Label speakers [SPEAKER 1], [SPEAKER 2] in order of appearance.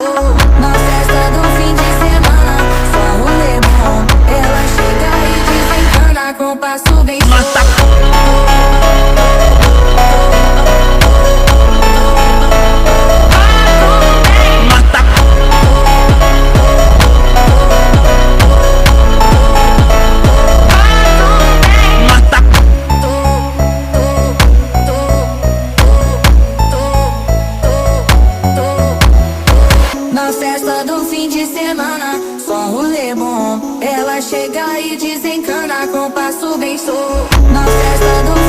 [SPEAKER 1] Na festa do fim de semana, só rolê bom. Ela chega e desencana com passo bem solto. Na festa do fim de semana, só rolê bom. Ela chega e desencana com passo bem solto. Na festa do